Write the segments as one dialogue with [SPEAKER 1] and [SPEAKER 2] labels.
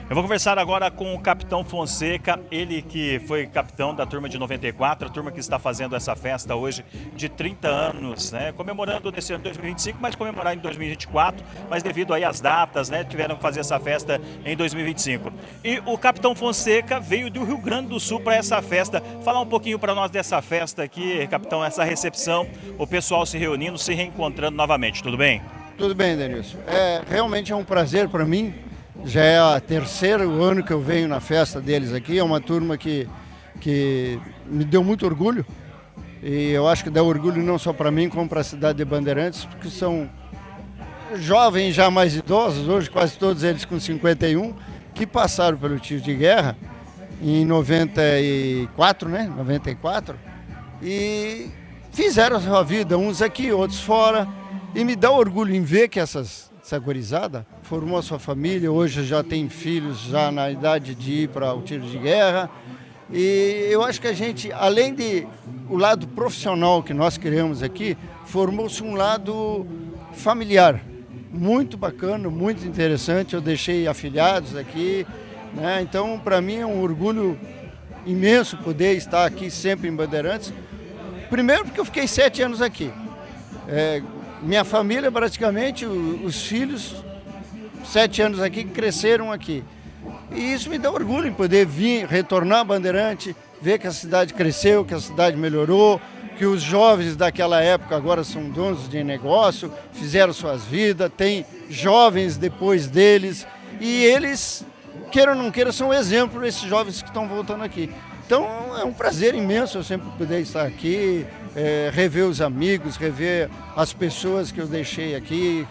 [SPEAKER 1] Eu vou conversar agora com o Capitão Fonseca, ele que foi capitão da turma de 94, a turma que está fazendo essa festa hoje de 30 anos, né? Comemorando nesse ano de 2025, mas comemorar em 2024, mas devido aí às datas, né? Tiveram que fazer essa festa em 2025. E o Capitão Fonseca veio do Rio Grande do Sul para essa festa. Falar um pouquinho para nós dessa festa aqui, Capitão, essa recepção, o pessoal se reunindo, se reencontrando novamente, tudo bem?
[SPEAKER 2] Tudo bem, Denilson. Realmente é um prazer para mim. Já é o terceiro ano que eu venho na festa deles aqui. É uma turma que me deu muito orgulho. E eu acho que dá orgulho não só para mim, como para a cidade de Bandeirantes, porque são jovens já mais idosos, hoje quase todos eles com 51, que passaram pelo tiro de guerra em 94, né? 94. E fizeram a sua vida, uns aqui, outros fora. E me dá orgulho em ver que essa gurizada formou a sua família, hoje já tem filhos já na idade de ir para o tiro de guerra. E eu acho que a gente, além de o lado profissional que nós criamos aqui, formou-se um lado familiar, muito bacana, muito interessante. Eu deixei afilhados aqui, né? Então, para mim é um orgulho imenso poder estar aqui sempre em Bandeirantes. Primeiro porque eu fiquei 7 anos aqui. Minha família, praticamente, os filhos, 7 anos aqui, cresceram aqui. E isso me dá orgulho em poder vir, retornar a Bandeirante, ver que a cidade cresceu, que a cidade melhorou, que os jovens daquela época agora são donos de negócio, fizeram suas vidas, tem jovens depois deles, e eles, queira ou não queira, são um exemplo desses jovens que estão voltando aqui. Então é um prazer imenso eu sempre poder estar aqui, rever os amigos, rever as pessoas que eu deixei aqui,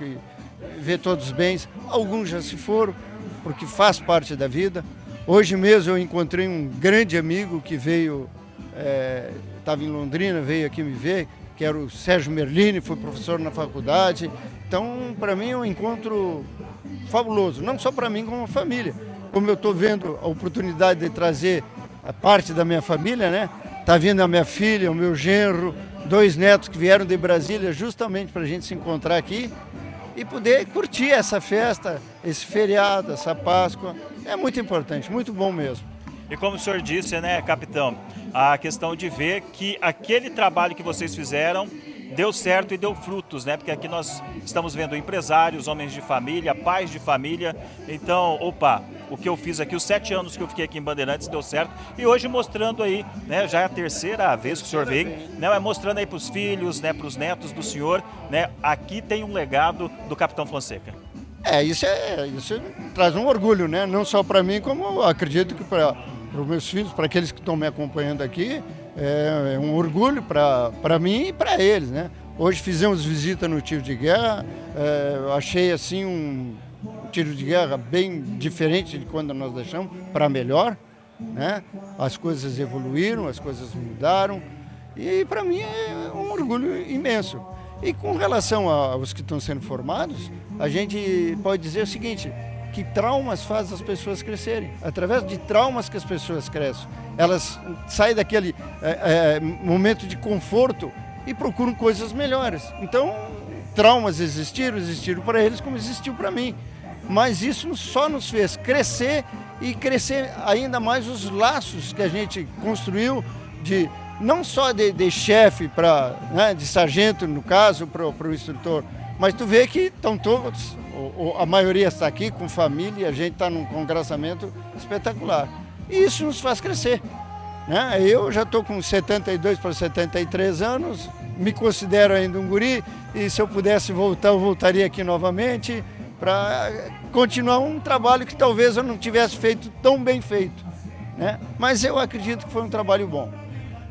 [SPEAKER 2] ver todos os bens. Alguns já se foram, porque faz parte da vida. Hoje mesmo eu encontrei um grande amigo que veio, estava em Londrina, veio aqui me ver, que era o Sérgio Merlini, foi professor na faculdade. Então, para mim é um encontro fabuloso, não só para mim, como a família. Como eu estou vendo a oportunidade de trazer a parte da minha família, né? Está vindo a minha filha, o meu genro, 2 netos que vieram de Brasília justamente para a gente se encontrar aqui e poder curtir essa festa, esse feriado, essa Páscoa. É muito importante, muito bom mesmo.
[SPEAKER 1] E como o senhor disse, né, capitão, a questão de ver que aquele trabalho que vocês fizeram deu certo e deu frutos, né? Porque aqui nós estamos vendo empresários, homens de família, pais de família. Então, o que eu fiz aqui, os 7 anos que eu fiquei aqui em Bandeirantes deu certo. E hoje mostrando aí, né? Já é a terceira vez que o senhor veio, né? Mostrando aí para os filhos, né? Para os netos do senhor, né? Aqui tem um legado do Capitão Fonseca.
[SPEAKER 2] Isso traz um orgulho, né? Não só para mim, como eu acredito que para os meus filhos, para aqueles que estão me acompanhando aqui, é um orgulho para mim e para eles, né? Hoje fizemos visita no tiro de guerra, achei assim um tiro de guerra bem diferente de quando nós deixamos, para melhor, né? As coisas evoluíram, as coisas mudaram e para mim é um orgulho imenso. E com relação aos que estão sendo formados, a gente pode dizer o seguinte: que traumas fazem as pessoas crescerem. Através de traumas que as pessoas crescem. Elas saem daquele momento de conforto e procuram coisas melhores. Então, traumas existiram para eles como existiu para mim. Mas isso só nos fez crescer e crescer ainda mais os laços que a gente construiu, não só de chefe, né, de sargento, no caso, para o instrutor, mas tu vê que estão todos, a maioria está aqui com família, e a gente está num congraçamento espetacular. E isso nos faz crescer, né? Eu já estou com 72 para 73 anos, me considero ainda um guri, e se eu pudesse voltar, eu voltaria aqui novamente para continuar um trabalho que talvez eu não tivesse feito tão bem feito, né? Mas eu acredito que foi um trabalho bom.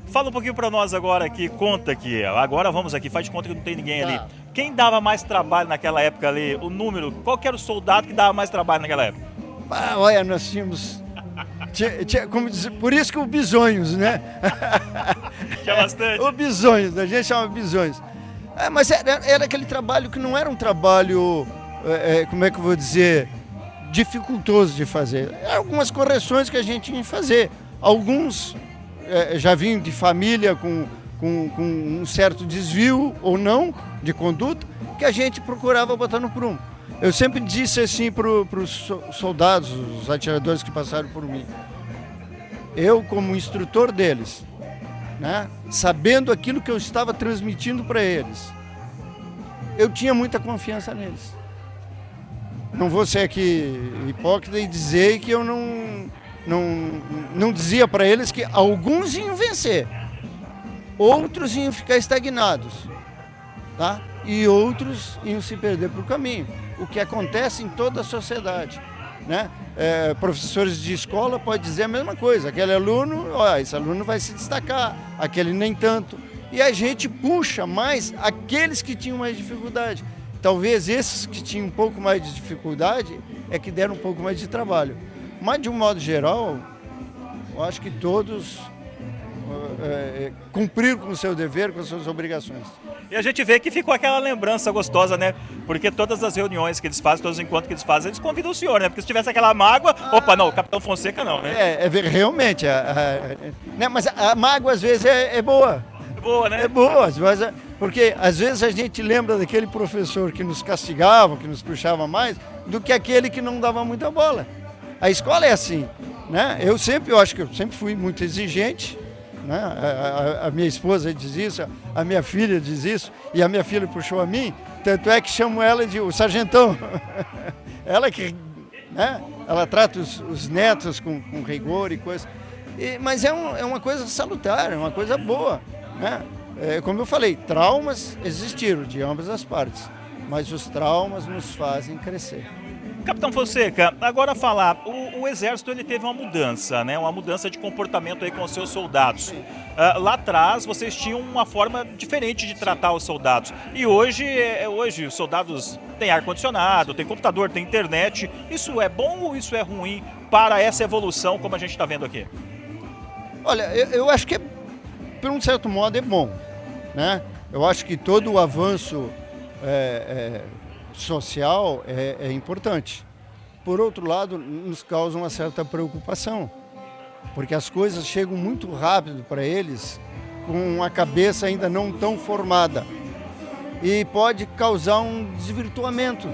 [SPEAKER 1] Fala um pouquinho para nós agora aqui, conta aqui. Agora vamos aqui, faz de conta que não tem ninguém ali. Quem dava mais trabalho naquela época ali, o número, qual que era o soldado que dava mais trabalho naquela época?
[SPEAKER 2] Olha, nós tínhamos, como dizer, por isso que o bisonhos, né?
[SPEAKER 1] Tinha bastante.
[SPEAKER 2] O bisonhos, a gente chama bisonhos. Mas era aquele trabalho que não era um trabalho, como é que eu vou dizer, dificultoso de fazer. Algumas correções que a gente tinha que fazer. Alguns já vinham de família com um certo desvio ou não de conduta, que a gente procurava botar no prumo. Eu sempre disse assim para os soldados, os atiradores que passaram por mim. Eu, como instrutor deles, né, sabendo aquilo que eu estava transmitindo para eles, eu tinha muita confiança neles. Não vou ser aqui hipócrita e dizer que eu não dizia para eles que alguns iam vencer, outros iam ficar estagnados, tá? E outros iam se perder para o caminho, o que acontece em toda a sociedade, né? Professores de escola podem dizer a mesma coisa, aquele aluno, esse aluno vai se destacar, aquele nem tanto, e a gente puxa mais aqueles que tinham mais dificuldade. Talvez esses que tinham um pouco mais de dificuldade é que deram um pouco mais de trabalho. Mas, de um modo geral, eu acho que todos cumpriram com o seu dever, com as suas obrigações.
[SPEAKER 1] E a gente vê que ficou aquela lembrança gostosa, né? Porque todas as reuniões que eles fazem, todos os encontros que eles fazem, eles convidam o senhor, né? Porque se tivesse aquela mágoa, opa, não, o Capitão Fonseca não, né?
[SPEAKER 2] Realmente, né? Mas a mágoa às vezes é boa.
[SPEAKER 1] É boa, né?
[SPEAKER 2] É boa, porque às vezes a gente lembra daquele professor que nos castigava, que nos puxava mais, do que aquele que não dava muita bola. A escola é assim, né? Eu acho que eu sempre fui muito exigente, né? A minha esposa diz isso, a minha filha diz isso, e a minha filha puxou a mim, tanto é que chamo ela de o sargentão. Ela que, né? Ela trata os netos com rigor e coisa. Mas é uma coisa salutar, é uma coisa boa, né? Como eu falei, traumas existiram de ambas as partes, mas os traumas nos fazem crescer.
[SPEAKER 1] Capitão Fonseca, agora falar, o Exército ele teve uma mudança, né? Uma mudança de comportamento aí com os seus soldados. Lá atrás vocês tinham uma forma diferente de tratar os soldados. E hoje os soldados têm ar-condicionado, têm computador, têm internet. Isso é bom ou isso é ruim para essa evolução como a gente está vendo aqui?
[SPEAKER 2] Olha, eu acho que por um certo modo é bom, né? Eu acho que todo o avanço social é importante. Por outro lado, nos causa uma certa preocupação, porque as coisas chegam muito rápido para eles, com a cabeça ainda não tão formada, e pode causar um desvirtuamento,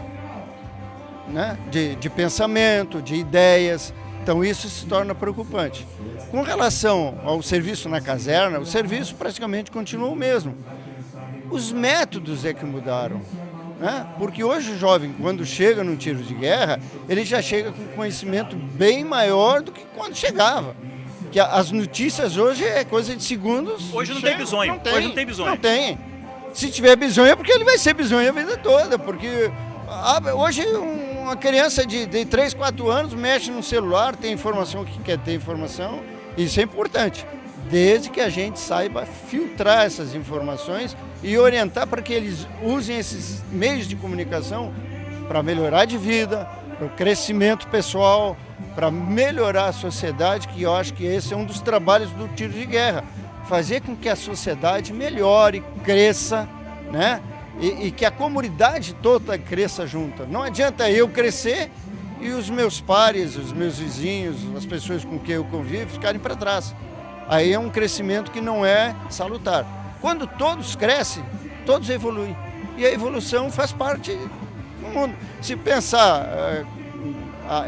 [SPEAKER 2] né? de pensamento, de ideias. Então isso se torna preocupante. Com relação ao serviço na caserna, o serviço praticamente continua o mesmo. Os métodos é que mudaram, né? Porque hoje o jovem, quando chega num tiro de guerra, ele já chega com conhecimento bem maior do que quando chegava. Que as notícias hoje é coisa de segundos.
[SPEAKER 1] Hoje não tem bisonho. Hoje não tem bisonho.
[SPEAKER 2] Não tem. Se tiver bisonho é porque ele vai ser bisonho a vida toda, porque hoje uma criança de 3, 4 anos mexe no celular, tem informação que quer ter informação, isso é importante, desde que a gente saiba filtrar essas informações e orientar para que eles usem esses meios de comunicação para melhorar de vida, para o crescimento pessoal, para melhorar a sociedade, que eu acho que esse é um dos trabalhos do tiro de guerra, fazer com que a sociedade melhore, cresça, né? E que a comunidade toda cresça junto. Não adianta eu crescer e os meus pares, os meus vizinhos, as pessoas com quem eu convivo ficarem para trás. Aí é um crescimento que não é salutar. Quando todos crescem, todos evoluem. E a evolução faz parte do mundo. Se pensar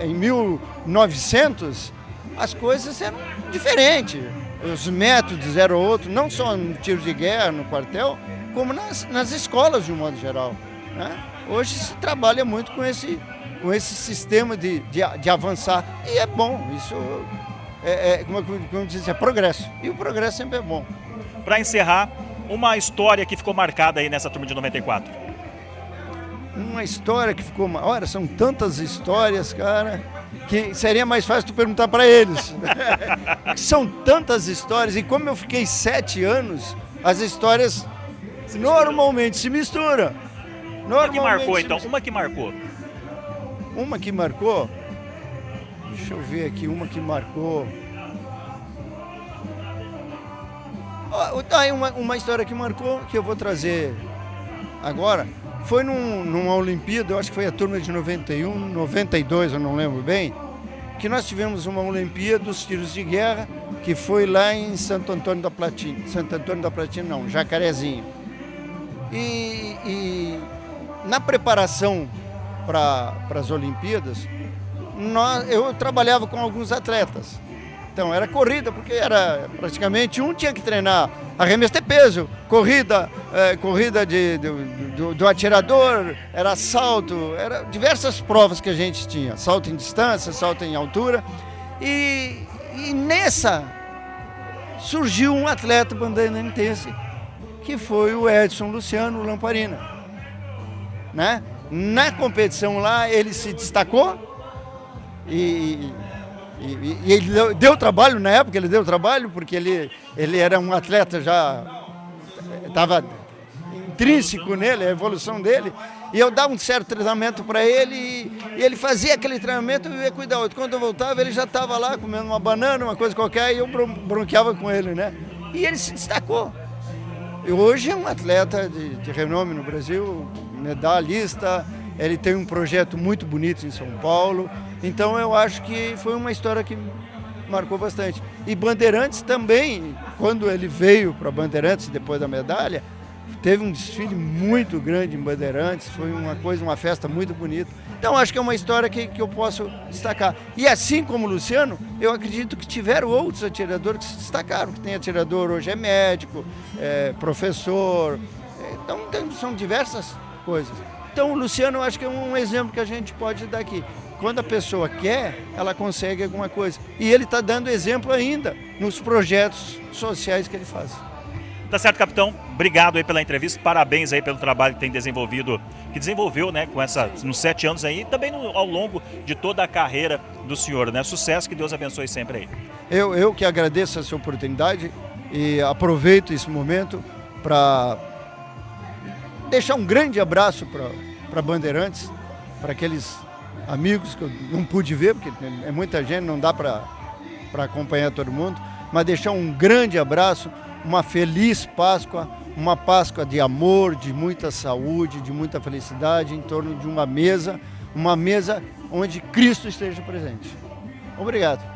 [SPEAKER 2] em 1900, as coisas eram diferentes. Os métodos eram outros, não só no tiro de guerra, no quartel, como nas escolas de um modo geral, né? Hoje se trabalha muito com esse sistema de avançar, e é bom, isso como diz, é progresso, e o progresso sempre é bom.
[SPEAKER 1] Para encerrar, uma história que ficou marcada aí nessa turma de 94.
[SPEAKER 2] Uma história que ficou... Olha, são tantas histórias, cara, que seria mais fácil tu perguntar para eles. São tantas histórias, e como eu fiquei 7 anos, as histórias normalmente se misturam.
[SPEAKER 1] Uma que marcou, então? Uma que marcou?
[SPEAKER 2] Uma que marcou? Deixa eu ver aqui, uma que marcou. Uma história que marcou, que eu vou trazer agora, foi numa Olimpíada, eu acho que foi a turma de 91, 92, eu não lembro bem, que nós tivemos uma Olimpíada dos tiros de guerra, que foi lá em Santo Antônio da Platina não, Jacarezinho. E na preparação para as Olimpíadas, eu trabalhava com alguns atletas. Então era corrida, porque era praticamente um tinha que treinar arremesso de peso, corrida do atirador, era salto, era diversas provas que a gente tinha, salto em distância, salto em altura. E nessa surgiu um atleta bandeirantense, que foi o Edson Luciano Lamparina, né? Na competição lá ele se destacou e ele deu trabalho na época, ele deu trabalho porque ele era um atleta já, estava intrínseco nele, a evolução dele, e eu dava um certo treinamento para ele e ele fazia aquele treinamento e eu ia cuidar. Quando eu voltava ele já estava lá comendo uma banana, uma coisa qualquer, e eu bronqueava com ele, né? E ele se destacou. E hoje é um atleta de renome no Brasil, medalhista. Ele tem um projeto muito bonito em São Paulo, então eu acho que foi uma história que marcou bastante. E Bandeirantes também, quando ele veio para Bandeirantes depois da medalha, teve um desfile muito grande em Bandeirantes, foi uma festa muito bonita. Então acho que é uma história que eu posso destacar. E assim como o Luciano, eu acredito que tiveram outros atiradores que se destacaram, que tem atirador hoje é médico, professor, então são diversas coisas. Então o Luciano eu acho que é um exemplo que a gente pode dar aqui. Quando a pessoa quer, ela consegue alguma coisa. E ele está dando exemplo ainda nos projetos sociais que ele faz.
[SPEAKER 1] Tá certo, capitão. Obrigado aí pela entrevista. Parabéns aí pelo trabalho que tem desenvolvido, que desenvolveu, né, nos 7 anos aí, e também ao longo de toda a carreira do senhor, né? Sucesso, que Deus abençoe sempre aí.
[SPEAKER 2] Eu que agradeço essa oportunidade e aproveito esse momento para deixar um grande abraço para Bandeirantes, para aqueles amigos que eu não pude ver, porque é muita gente, não dá para acompanhar todo mundo, mas deixar um grande abraço, uma feliz Páscoa, uma Páscoa de amor, de muita saúde, de muita felicidade, em torno de uma mesa onde Cristo esteja presente. Obrigado.